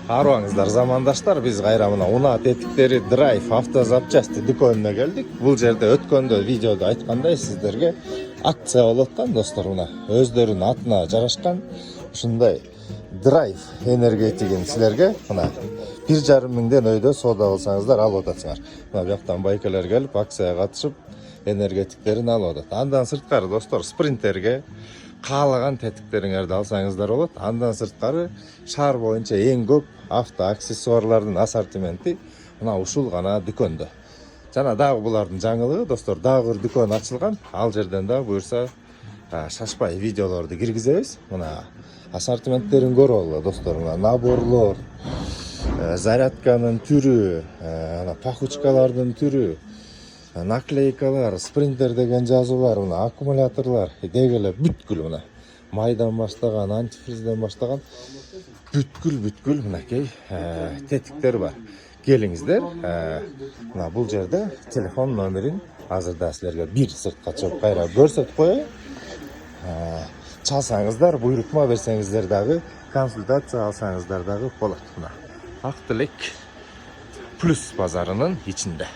Арбаңыздар замандаштар, біз кайра мына Унаа тетиктери Драйв автозапчасти дүкөнүнө келдик. Бул жерде өткөндө видеодо айткандай сиздерге акция болуп аткан достор. Мына өздөрүнүн атына жарашкан ушундай Драйв энергетигин силерге мына 1,5 миңден өйдө соода кылсаңыздар алып атасыңар. Мына бияктан байкелер келип акцияга катышып энергетиктерин алып атат. Андан сырткары достор, спринтерге каалаган тетиктериңерди алсаңыздар болот. Андан сырткары шаар боюнча эң көп авто аксессуарлардын ассортименти мына ушул гана дүкөндө. Жана дагы булардын жаңылыгы достор, дагы бир дүкөн ачылган. Ал жерден дагы буюрса шашпай видеолорду киргизебиз. Мына ассортименттерин көрүп алгыла достор. Мына наборлор, зарядканын түрү, пахучкалардын түрү, наклейкалар, спринтер деген жазуулар, мына аккумуляторлар, дегеле бүткүл мына майдан баштаган, антифризден баштаган бүткүл мынакей тетиктер бар. Келиңиздер. Мына бул жерде телефон номерин азырда силерге бир сыртка чыгып кайра көрсөтүп коеюн. Чалсаңыздар, буйрутма берсеңиздер дагы, консультация алсаңыздар дагы болот. Мына Ак Тилек плюс базарынын ичинде.